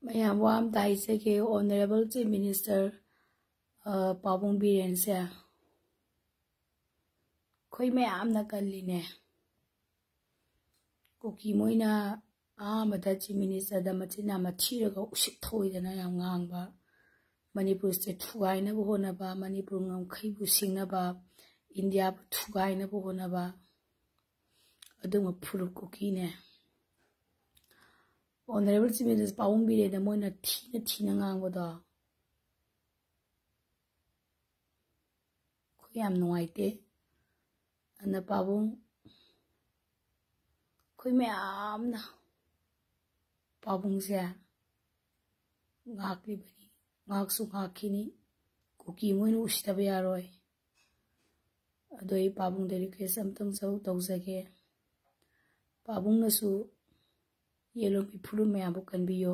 Mayam wam dai se ke Honorable Chief Minister Pabong Biren se khoi mayam na kalline koki moina mada Chief Minister da machina mathira ga usit thoi dana yam ngang ba Manipur state thugai na bo na ba Manipur ngam khai bu sing na ba India bu thugai na bo na ba aduma phuru koki ne Honorable Chief Minister Pabong Biren da moina thina ngang ba da khoi yam nuaite ana Pabong khoi mayam na Pabong se ngakli bani ngak su ngakini koki moina usitaba yaroi adoi Pabong da request amtang sau tawjage Pabong na su yelo mi phulu mayam bu kanbiyo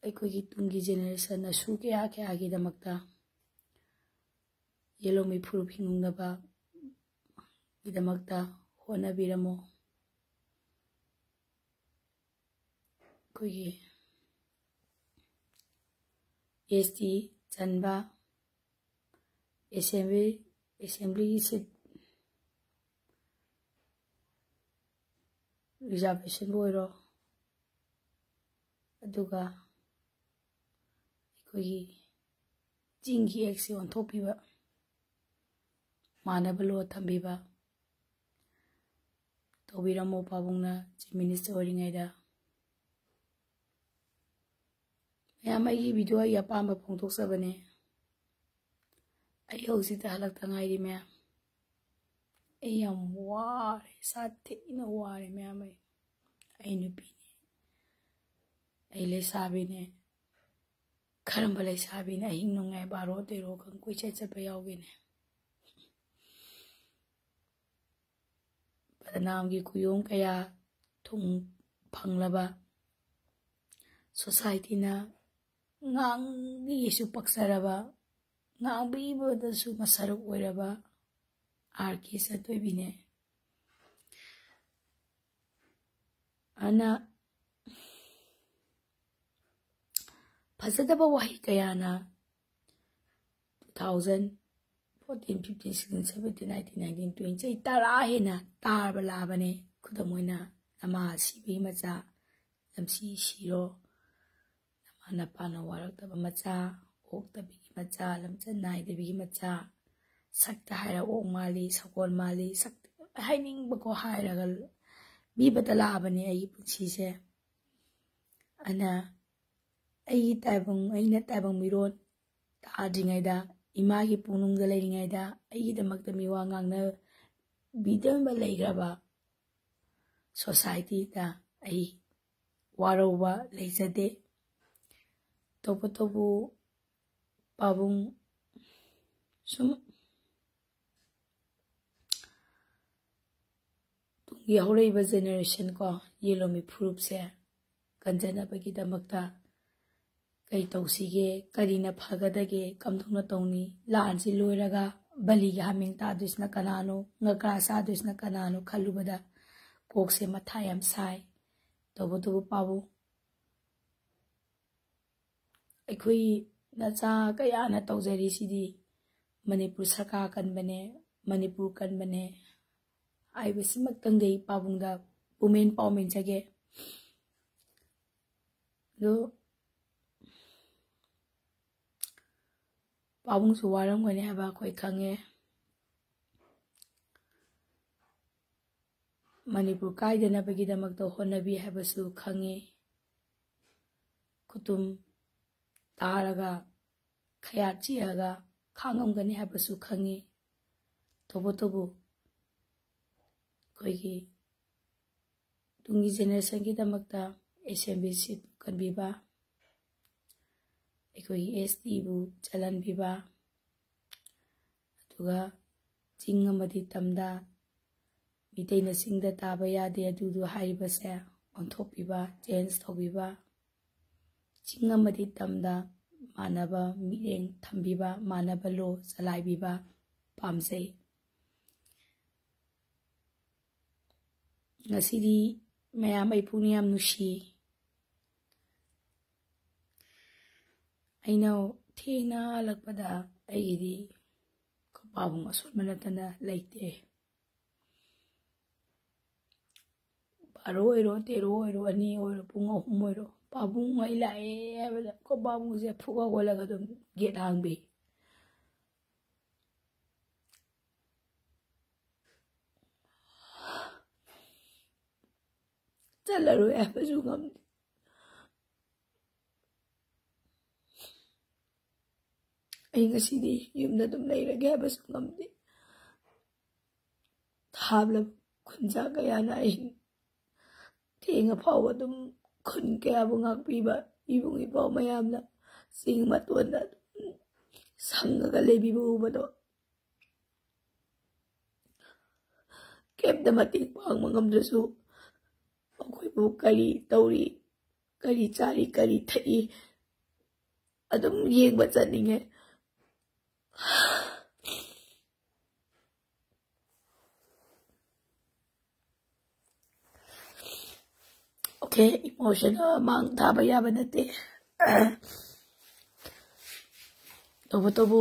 aikogi tungi generation na su kya gi damakta yelo mi phulu phinung na ba gi damakta hona biramo kogi ST Chanba assembly seat reservation boiro aduga kogi jingi action thopiba manabalo thambiba tobiramo Pabongna Chief Minister oringaida mayamai video ya pamba phongthok sabane ai hosita halakta ngairi me ai yam ware sathe ina ware mayamai ai nupi ne ai le sabi ne kharamba le sabi ne ahing nongai baro tero kan koi chapa yawge ne Padnam gi kuyong kaya thung phanglaba society na ngang gi su paksaraba ngang bi bo da su masaruk oiraba RK Satoibine ana fazadaba wahi kayana 2014 15 16 17 18 19 20 tara hena tarba labane khudamoina nama sibi macha lamsi shiro nama pana warak taba macha ok tabi macha lamchan nai debi macha sakta haira ok mali sakol mali sak haining bako haira gal bi batala abane ai punsi se ana ai taibang miron ta dingaida imagi punung da leiringaida ai damakta miwa ngangna bidam ba leigraba society da ai waroba leijade tobu Pabong sum tungi horaiba generation ko yelomi phurup se kanjana bagi damakta kai tawsige karina phagadage kamthungna tawni lansi loiraga bali ga haming ta dusna kanano ngakra sa dusna kanano khalubada kokse matha yam sai tobu Pabong aikoi nacha kaya na tawjari sidi Manipur sarkar kanbane Manipur kanbane aibasi maktangdei Pabongda women empowerment jage do Pabong su waram gane haba koi khange Manipur kaidana bagi damakta honabi habasu khange kutum taraga khayat chiaga khangam gane habasu khange tobo koigi tungi generation ki damakta assembly seat kanbiba aikoi ST bu chalan biba aduga ching amadi tamda miteina singda taba yade adudu haiba se onthopiba change thobiba ching amadi tamda manaba mireng thambiba manaba lo chalaibiba pamjai ngasidi mayam ai puni yam nusi ꯑꯩꯅ ꯊꯦꯡꯅ ꯍꯜꯂꯛꯄꯗ ꯑꯩꯒꯤꯗꯤ ꯄꯥꯕꯨꯡ ꯑꯁꯣꯟꯕ ꯅꯠꯇꯅ ꯂꯩꯇꯦ ꯕꯥꯔꯣ ꯑꯣꯏꯔꯣ ꯇꯦꯔꯣ ꯑꯣꯏꯔꯣ ꯑꯅꯤ ꯑꯣꯏꯔꯣ ꯄꯨꯡ 3 ꯑꯣꯏꯔꯣ ꯄꯥꯕꯨꯡ ꯑꯩ ꯂꯥꯛꯑꯦ ꯍꯥꯏꯕꯗ ꯀꯣ ꯄꯥꯕꯨꯡꯁꯦ ꯐꯨꯛ ꯍꯧꯒꯠꯂꯒ ꯑꯗꯨꯝ ꯒꯦꯠ ꯍꯥꯡꯕꯤ ꯆꯠꯂꯔꯣꯏ ꯍꯥꯏꯕꯁꯨ ꯉꯝꯗꯦ ꯑꯩ ꯉꯁꯤꯗꯤ ꯌꯨꯝꯗ ꯑꯗꯨꯝ ꯂꯩꯔꯒꯦ ꯍꯥꯏꯕꯁꯨ ꯉꯝꯗꯦ ꯊꯥꯕꯂꯕ ꯈꯨꯟꯖꯥ ꯀꯌꯥꯅ ꯑꯍꯤꯡ ꯊꯦꯡꯉ ꯐꯥꯎꯕ ꯑꯗꯨꯝ ꯈꯨꯟ ꯀꯌꯥꯕꯨ ꯉꯥꯛꯄꯤꯕ ꯏꯕꯨꯡ ꯏꯄꯥꯎ ꯃꯌꯥꯝꯅ ꯆꯤꯡ ꯃꯇꯣꯟꯗ ꯁꯪꯉꯒ ꯂꯩꯕꯤꯕ ꯎꯕꯗꯣ ꯀꯩꯝꯇ ꯃꯇꯦꯡ ꯄꯥꯡꯕ ꯉꯝꯗ꯭ꯔꯁꯨ ꯑꯩꯈꯣꯏꯕꯨ ꯀꯔꯤ ꯇꯧꯔꯤ ꯀꯔꯤ ꯆꯥꯔꯤ ꯀꯔꯤ ꯊꯛꯏ ꯑꯗꯨꯝ ꯌꯦꯡꯕ ꯆꯠꯅꯤꯡꯉꯦ ꯑꯣꯀꯦ ꯏꯃꯣꯁꯟ ꯃꯥꯡ ꯊꯥꯕ ꯌꯥꯕ ꯅꯠꯇꯦ ꯇꯧꯕꯇꯕꯨ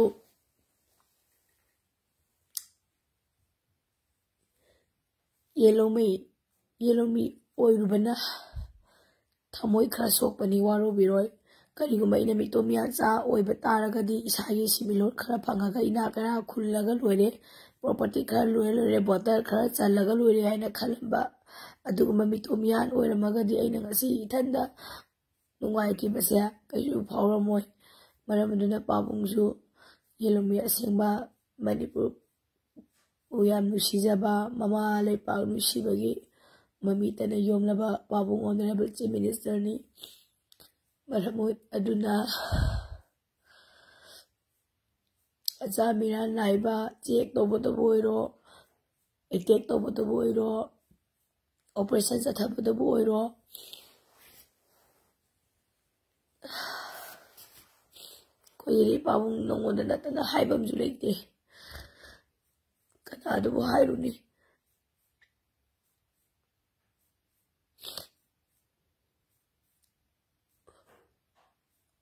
ꯌꯦꯜꯂꯣꯃꯤ ꯑꯣꯏꯔꯨꯕꯅ ꯊꯃꯣꯏ ꯈꯔ ꯁꯣꯛꯄꯅꯤ ꯋꯥꯔꯧꯕꯤꯔꯣꯏ ꯀꯔꯤꯒꯨꯝꯕ ꯑꯩꯅ ꯃꯤꯇꯣꯝ ꯃꯆꯥ ꯑꯣꯏꯕ ꯇꯥꯔꯒꯗꯤ ꯏꯁꯥꯒꯤ ꯁꯤꯃꯤꯂꯣꯟ ꯈꯔ ꯐꯪꯉꯒ ꯏꯅꯥ ꯈꯔ ꯈꯨꯜꯂꯒ ꯂꯣꯏꯔꯦ ꯄ꯭ꯔꯣꯄꯔꯇꯤ ꯈꯔ ꯂꯣꯏꯔꯦ ꯕꯣꯇꯔ ꯈꯔ ꯆꯜꯂꯒ ꯂꯣꯏꯔꯦ ꯍꯥꯏꯅ ꯈꯜꯂꯝꯕ ꯑꯗꯨꯒꯨꯝꯕ ꯃꯤꯇꯣꯝ ꯑꯣꯏꯔꯝꯃꯒꯗꯤ ꯑꯩꯅ ꯉꯁꯤ ꯏꯊꯟꯗ ꯅꯨꯡꯉꯥꯏꯈꯤꯕꯁꯦ ꯀꯩꯁꯨ ꯐꯥꯎꯔꯝꯃꯣꯏ ꯃꯔꯝ ꯑꯗꯨꯅ ꯄꯥꯕꯨꯡꯁꯨ ꯌꯦꯜꯂꯣꯃꯤ ꯑꯁꯦꯡꯕ ꯃꯅꯤꯄꯨꯔꯕꯨ ꯌꯥꯝ ꯅꯨꯡꯁꯤꯖꯕ ꯃꯃꯥ ꯂꯩꯄꯥꯛ ꯅꯨꯡꯁꯤꯕꯒꯤ ꯃꯃꯤꯇꯅ ꯌꯣꯝꯂꯕ ꯄꯥꯕꯨꯡ ꯑꯣꯅꯔꯦꯕꯜ ꯆꯤꯐ ꯃꯤꯅꯤꯁꯇꯔꯅꯤ ꯃꯔꯝ ꯑꯗꯨꯅ ꯑꯆꯥ ꯃꯤꯔꯥꯟ ꯅꯥꯏꯕ ꯆꯦꯛ ꯇꯧꯕꯗꯕꯨ ꯑꯣꯏꯔꯣ ꯑꯦꯇꯦꯛ ꯇꯧꯕꯗꯕꯨ ꯑꯣꯏꯔꯣ ꯑꯣꯄꯔꯦꯁꯟ ꯆꯠꯊꯕꯗꯕꯨ ꯑꯣꯏꯔꯣ ꯑꯩꯈꯣꯏꯒꯤ ꯄꯥꯕꯨꯡ ꯅꯉꯣꯟꯗ ꯅꯠꯇꯅ ꯍꯥꯏꯕ ꯑꯃꯁꯨ ꯂꯩꯇꯦ ꯀꯅꯥꯗꯨꯕꯨ ꯍꯥꯏꯔꯨꯅꯤ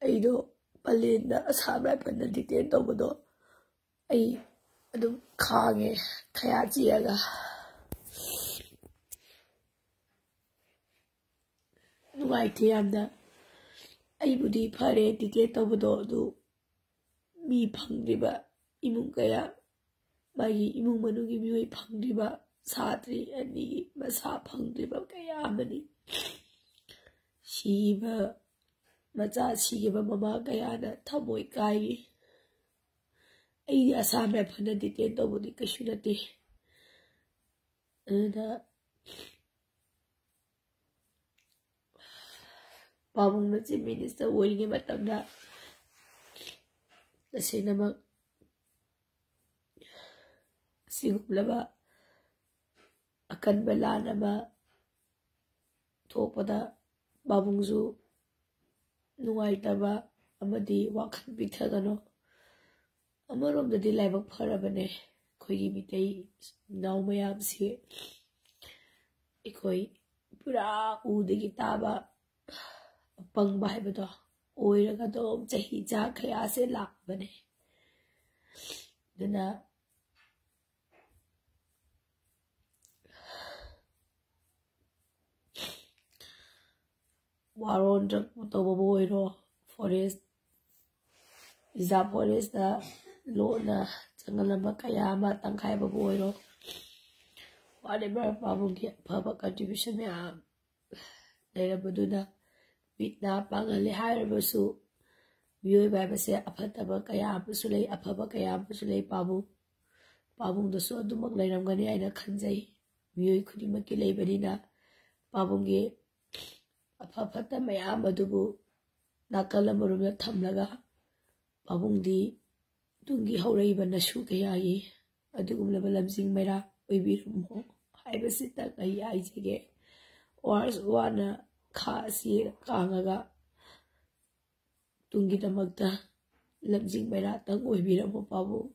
ꯑꯩꯗꯣ ꯄꯂꯦꯟꯗ ꯑꯁꯥꯝ ꯔꯥꯏꯐꯜꯅ ꯗꯤꯇꯦꯟ ꯇꯧꯕꯗꯣ ꯑꯩ ꯑꯗꯨꯝ ꯈꯥꯡꯉꯦ ꯈꯌꯥ ꯆꯤꯛꯑꯒ ꯅꯨꯡꯉꯥꯏꯇꯦ ꯌꯥꯝꯅ ꯑꯩꯕꯨꯗꯤ ꯐꯔꯦ ꯗꯤꯇꯦꯟ ꯇꯧꯕꯗꯣ ꯑꯗꯨ ꯃꯤ ꯐꯪꯗ꯭ꯔꯤꯕ ꯏꯃꯨꯡ ꯀꯌꯥ ꯃꯥꯒꯤ ꯏꯃꯨꯡ ꯃꯅꯨꯡꯒꯤ ꯃꯤꯑꯣꯏ ꯐꯪꯗ꯭ꯔꯤꯕ ꯁꯥꯇ꯭ꯔꯤ ꯑꯅꯤꯒꯤ ꯃꯁꯥ ꯐꯪꯗ꯭ꯔꯤꯕ ꯀꯌꯥ ꯑꯃꯅꯤ ꯁꯤꯕ ꯃꯆꯥ ꯁꯤꯈꯤꯕ ꯃꯃꯥ ꯀꯌꯥꯅ ꯊꯃꯣꯏ ꯀꯥꯏꯔꯤ ꯑꯩꯗꯤ ꯑꯁꯥꯝ ꯔꯥꯏꯐꯜꯅ ꯗꯤꯇꯦꯟ ꯇꯧꯕꯗꯤ ꯀꯩꯁꯨ ꯅꯠꯇꯦ ꯑꯗꯨꯅ ꯄꯥꯕꯨꯡꯅ ꯆꯤꯐ ꯃꯤꯅꯤꯁꯇꯔ ꯑꯣꯏꯔꯤꯉꯩ ꯃꯇꯝꯗ ꯇꯁꯦꯡꯅꯃꯛ ꯑꯁꯤꯒꯨꯝꯂꯕ ꯑꯀꯟꯕ ꯂꯥꯟ ꯑꯃ ꯊꯣꯛꯄꯗ ꯄꯥꯕꯨꯡꯁꯨ ꯅꯨꯡꯉꯥꯏꯇꯕ ꯑꯃꯗꯤ ꯋꯥꯈꯜ ꯄꯤꯛꯊꯒꯅꯨ ꯑꯃꯔꯣꯝꯗꯗꯤ ꯂꯥꯏꯕꯛ ꯐꯔꯕꯅꯦ ꯑꯩꯈꯣꯏꯒꯤ ꯃꯤꯇꯩ ꯏꯅꯥꯎ ꯃꯌꯥꯝꯁꯤ ꯑꯩꯈꯣꯏ ꯄꯨꯔꯥ ꯎꯗꯒꯤ ꯇꯥꯕ ꯑꯄꯪꯕ ꯍꯥꯏꯕꯗꯣ ꯑꯣꯏꯔꯒ ꯑꯗꯨꯝ ꯆꯍꯤ ꯆꯥ ꯀꯌꯥꯁꯦ ꯂꯥꯛꯄꯅꯦ ꯑꯗꯨꯅ ꯋꯥꯔꯣꯟ ꯇꯧꯕꯕꯨ ꯑꯣꯏꯔꯣ ꯐꯣꯔꯦꯁ ꯔꯤꯖꯥꯔꯚ ꯐꯣꯔꯦꯁꯇ ꯂꯣꯠꯅ ꯆꯪꯍꯜꯂꯝꯕ ꯀꯌꯥ ꯑꯃ ꯇꯪꯈꯥꯏꯕꯕꯨ ꯑꯣꯏꯔꯣ ꯋꯥꯠꯑꯦꯚꯔ ꯄꯥꯕꯨꯡꯒꯤ ꯑꯐꯕ ꯀꯟꯇ꯭ꯔꯤꯕ꯭ꯌꯨꯁꯟ ꯃꯌꯥꯝ ꯂꯩꯔꯕꯗꯨꯅ ꯃꯤꯠ ꯅꯥ ꯄꯥꯡꯍꯜꯂꯦ ꯍꯥꯏꯔꯕꯁꯨ ꯃꯤꯑꯣꯏꯕ ꯍꯥꯏꯕꯁꯦ ꯑꯐꯠꯇꯕ ꯀꯌꯥ ꯑꯃꯁꯨ ꯂꯩ ꯑꯐꯕ ꯀꯌꯥ ꯑꯃꯁꯨ ꯂꯩ ꯄꯥꯕꯨꯡꯗꯁꯨ ꯑꯗꯨꯃꯛ ꯂꯩꯔꯝꯒꯅꯤ ꯍꯥꯏꯅ ꯈꯟꯖꯩ ꯃꯤꯑꯣꯏ ꯈꯨꯗꯤꯡꯃꯛꯀꯤ ꯂꯩꯕꯅꯤꯅ ꯄꯥꯕꯨꯡꯒꯤ ꯑꯐ ꯐꯠꯇ ꯃꯌꯥꯝ ꯑꯗꯨꯕꯨ ꯅꯥꯀꯜ ꯑꯃꯔꯣꯝꯗ ꯊꯝꯂꯒ ꯄꯥꯕꯨꯡꯗꯤ ꯇꯨꯡꯒꯤ ꯍꯧꯔꯛꯏꯕ ꯅꯁꯨ ꯀꯌꯥꯒꯤ ꯑꯗꯨꯒꯨꯝꯂꯕ ꯂꯝꯖꯤꯡ ꯃꯩꯔꯥ ꯑꯣꯏꯕꯤꯔꯝꯃꯣ ꯍꯥꯏꯕꯁꯤꯇꯪ ꯑꯩ ꯍꯥꯏꯖꯒꯦ ꯋꯥꯔꯁꯨ ꯋꯥꯅ ꯈꯥ ꯑꯁꯤ ꯀꯥꯡꯉꯒ ꯇꯨꯡꯒꯤꯗꯃꯛꯇ ꯂꯝꯖꯤꯡ ꯃꯩꯔꯥꯇꯪ ꯑꯣꯏꯕꯤꯔꯝꯃꯣ ꯄꯥꯕꯨꯡ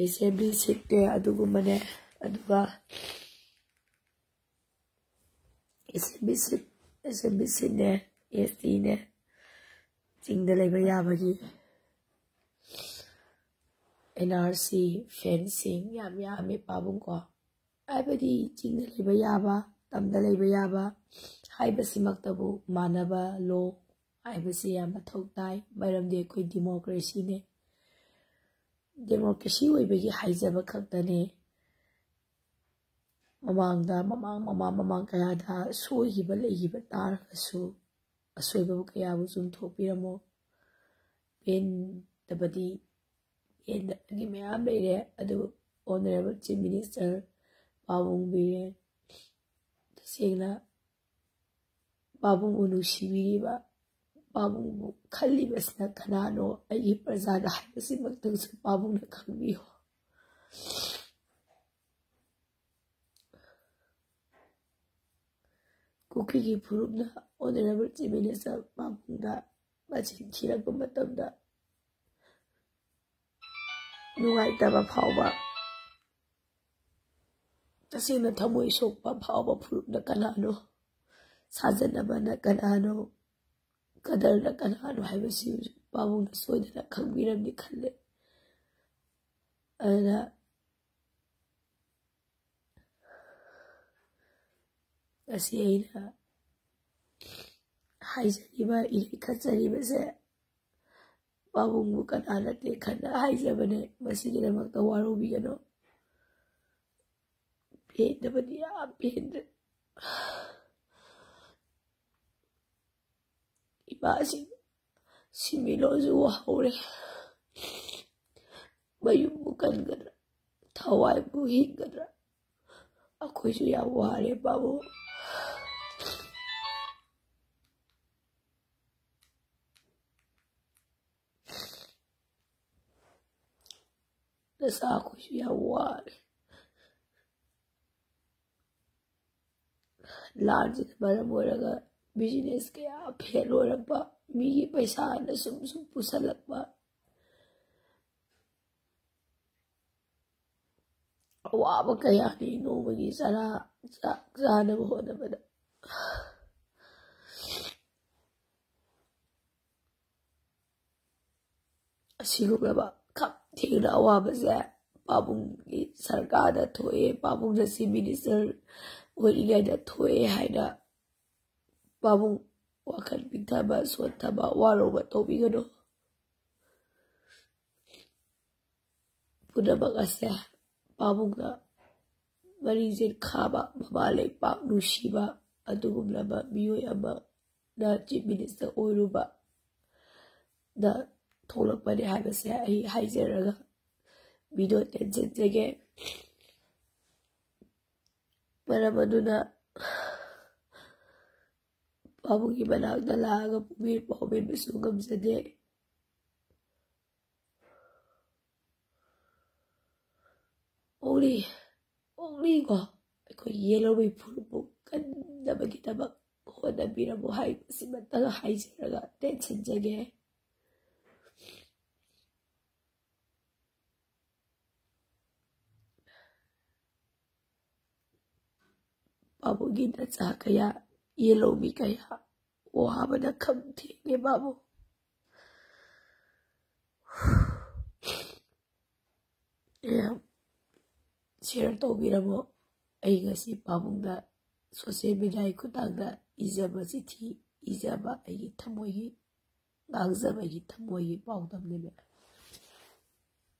ꯑꯦꯁꯦꯝꯕ꯭ꯂꯤ ꯁꯤꯠꯅꯦ ꯑꯗꯨꯒꯨꯝꯕꯅꯦ ꯑꯗꯨꯒ ꯑꯦꯁꯦꯝꯕ꯭ꯂꯤ ꯁꯤꯠꯅꯦ STꯅꯦ ꯆꯤꯡꯗ ꯂꯩꯕ ꯌꯥꯕꯒꯤ NRC ꯐꯦꯟꯁꯤꯡ ꯌꯥꯝ ꯌꯥꯝꯃꯦ ꯄꯥꯕꯨꯡꯀꯣ ꯍꯥꯏꯕꯗꯤ ꯆꯤꯡꯗ ꯂꯩꯕ ꯌꯥꯕ ꯇꯝꯗ ꯂꯩꯕ ꯌꯥꯕ ꯍꯥꯏꯕꯁꯤꯃꯛꯇꯕꯨ ꯃꯥꯟꯅꯕ ꯂꯣ ꯍꯥꯏꯕꯁꯤ ꯌꯥꯝ ꯃꯊꯧ ꯇꯥꯏ ꯃꯔꯝꯗꯤ ꯑꯩꯈꯣꯏ ꯗꯦꯃꯣꯀ꯭ꯔꯦꯁꯤꯅꯦ ꯗꯦꯃꯣꯀ꯭ꯔꯦꯁꯤ ꯑꯣꯏꯕꯒꯤ ꯍꯥꯏꯖꯕ ꯈꯛꯇꯅꯦ ꯃꯃꯥꯡꯗ ꯃꯃꯥꯡ ꯀꯌꯥꯗ ꯁꯣꯏꯈꯤꯕ ꯂꯩꯈꯤꯕ ꯇꯥꯔꯒꯁꯨ ꯑꯁꯣꯏꯕꯕꯨ ꯀꯌꯥꯕꯨ ꯆꯨꯝꯊꯣꯛꯄꯤꯔꯝꯃꯣ ꯄꯦꯟꯗꯕꯗꯤ ꯄꯦꯟꯗꯕꯒꯤ ꯃꯌꯥꯝ ꯂꯩꯔꯦ ꯑꯗꯨꯕꯨ ꯑꯣꯅꯔꯦꯕꯜ ꯆꯤꯐ ꯃꯤꯅꯤꯁꯇꯔ ꯄꯥꯕꯨꯡ ꯕꯤꯔꯦꯟ ꯇꯁꯦꯡꯅ ꯄꯥꯕꯨꯡꯕꯨ ꯅꯨꯡꯁꯤꯕꯤꯔꯤꯕ ꯄꯥꯕꯨꯡꯕꯨ ꯈꯜꯂꯤꯕꯁꯤꯅ ꯀꯅꯥꯅꯣ ꯑꯩꯒꯤ ꯄ꯭ꯔꯖꯥꯗ ꯍꯥꯏꯕꯁꯤꯃꯛꯇꯪꯁꯨ ꯄꯥꯕꯨꯡꯅ ꯈꯪꯕꯤꯌꯨ ꯀꯨꯀꯤꯒꯤ ꯐꯨꯔꯨꯞꯅ ꯑꯣꯅꯔꯦꯕꯜ ꯆꯤꯐ ꯃꯤꯅꯤꯁꯇꯔ ꯄꯥꯕꯨꯡꯗ ꯃꯆꯤꯟ ꯊꯤꯔꯛꯄ ꯃꯇꯝꯗ ꯅꯨꯡꯉꯥꯏꯇꯕ ꯐꯥꯎꯕ ꯇꯁꯦꯡꯅ ꯊꯃꯣꯏ ꯁꯣꯛꯄ ꯐꯥꯎꯕ ꯐꯨꯔꯨꯞꯅ ꯀꯅꯥꯅꯣ ꯁꯥꯖꯟꯅꯕꯅ ꯀꯅꯥꯅꯣ ꯀꯗꯔꯅ ꯀꯅꯥꯅꯣ ꯍꯥꯏꯕꯁꯤ ꯄꯥꯕꯨꯡꯅ ꯁꯣꯏꯗꯅ ꯈꯪꯕꯤꯔꯝꯅꯤ ꯈꯜꯂꯦ ꯑꯗꯨꯅ ꯉꯁꯤ ꯑꯩꯅ ꯍꯥꯏꯖꯔꯤꯕ ꯏꯈꯠꯆꯔꯤꯕꯁꯦ ꯄꯥꯕꯨꯡꯕꯨ ꯀꯅꯥ ꯅꯠꯇꯦ ꯈꯟꯅ ꯍꯥꯏꯖꯕꯅꯦ ꯃꯁꯤꯒꯤꯗꯃꯛꯇ ꯋꯥꯔꯧꯕꯤꯒꯅꯨ ꯄꯦꯟꯗꯕꯗꯤ ꯌꯥꯝ ꯄꯦꯟꯗ꯭ꯔꯦ ꯏꯄꯥꯁꯤꯡ ꯁꯤꯟꯃꯤꯠꯂꯣꯟꯁꯨ ꯋꯥꯍꯧꯔꯦ ꯃꯌꯨꯝꯕꯨ ꯀꯟꯒꯗ꯭ꯔꯥ ꯊꯋꯥꯏꯕꯨ ꯍꯤꯡꯒꯗ꯭ꯔꯥ ꯑꯩꯈꯣꯏꯁꯨ ꯌꯥꯝ ꯋꯥꯔꯦ ꯄꯥꯕꯨꯡ ꯅꯆꯥ ꯑꯩꯈꯣꯏꯁꯨ ꯌꯥꯝ ꯋꯥꯔꯦ ꯂꯥꯟꯁꯤꯅ ꯃꯔꯝ ꯑꯣꯏꯔꯒ ꯕꯤꯖꯤꯅꯦꯁ ꯀꯌꯥ ꯐꯦꯜ ꯑꯣꯏꯔꯛꯄ ꯃꯤꯒꯤ ꯄꯩꯁꯥꯅ ꯁꯨꯝ ꯄꯨꯁꯜꯂꯛꯄ ꯑꯋꯥꯕ ꯀꯌꯥꯅꯤ ꯅꯣꯡꯃꯒꯤ ꯆꯥꯛ ꯆꯥꯅꯕ ꯍꯣꯠꯅꯕꯗ ꯑꯁꯤꯒꯨꯝꯂꯕ ꯈꯝ ꯊꯦꯡꯅ ꯑꯋꯥꯕꯁꯦ ꯄꯥꯕꯨꯡꯒꯤ ꯁꯔꯀꯥꯔꯗ ꯊꯣꯛꯑꯦ ꯄꯥꯕꯨꯡꯅ ꯆꯤꯐ ꯃꯤꯅꯤꯁꯇꯔ ꯑꯣꯏꯔꯤꯉꯩꯗ ꯊꯣꯛꯑꯦ ꯍꯥꯏꯅ ꯄꯥꯕꯨꯡ ꯋꯥꯈꯜ ꯄꯤꯛꯊꯕ ꯁꯣꯟꯊꯕ ꯋꯥꯔꯧꯕ ꯇꯧꯕꯤꯒꯅꯨ ꯄꯨꯝꯅꯃꯛ ꯑꯁꯦ ꯄꯥꯕꯨꯡꯅ ꯃꯔꯤꯡꯖꯦꯜ ꯈꯥꯕ ꯃꯃꯥ ꯂꯩꯄꯥꯛ ꯅꯨꯡꯁꯤꯕ ꯑꯗꯨꯒꯨꯝꯂꯕ ꯃꯤꯑꯣꯏ ꯑꯃꯅ ꯆꯤꯐ ꯃꯤꯅꯤꯁꯇꯔ ꯑꯣꯏꯔꯨꯕ ꯗ ꯊꯣꯛꯂꯛꯄꯅꯤ ꯍꯥꯏꯕꯁꯦ ꯑꯩ ꯍꯥꯏꯖꯔꯒ ꯚꯤꯗꯤꯑꯣ ꯇꯦꯟꯁꯤꯟꯖꯒꯦ ꯃꯔꯝ ꯑꯗꯨꯅ ꯄꯥꯕꯨꯡꯒꯤ ꯃꯅꯥꯛꯇ ꯂꯥꯛꯑꯒ ꯄꯨꯛꯃꯦꯟ ꯄꯥꯎꯃꯦꯟꯕꯁꯨ ꯉꯝꯖꯗꯦ ꯑꯣꯡꯂꯤꯀꯣ ꯑꯩꯈꯣꯏ ꯌꯦꯜꯂꯣꯋꯤ ꯐꯨꯔꯨꯞꯄꯨ ꯀꯟꯅꯕꯒꯤꯗꯃꯛ ꯍꯣꯠꯅꯕꯤꯔꯝꯃꯨ ꯍꯥꯏꯕꯁꯤꯃꯇꯪ ꯍꯥꯏꯖꯔꯒ ꯇꯦꯟꯁꯤꯟꯖꯒꯦ ꯄꯥꯕꯨꯡꯒꯤ ꯅꯆꯥ ꯀꯌꯥ ꯌꯦꯜꯂꯣꯋꯤ ꯀꯌꯥ ꯋꯥꯕꯅ ꯈꯝ ꯊꯦꯡꯂꯦ ꯄꯥꯕꯨꯡ ꯁꯤꯌꯔ ꯇꯧꯕꯤꯔꯝꯃꯣ ꯑꯩ ꯉꯁꯤ ꯄꯥꯕꯨꯡꯗ ꯁꯣꯁꯤꯌꯦꯜ ꯃꯤꯗꯤꯌꯥꯒꯤ ꯈꯨꯠꯊꯥꯡꯗ ꯏꯖꯕ ꯆꯤꯊꯤ ꯏꯖꯕ ꯑꯩꯒꯤ ꯊꯃꯣꯏꯒꯤ ꯉꯥꯡꯖꯕ ꯑꯩꯒꯤ ꯊꯃꯣꯏꯒꯤ ꯄꯥꯎꯗꯝꯅꯦ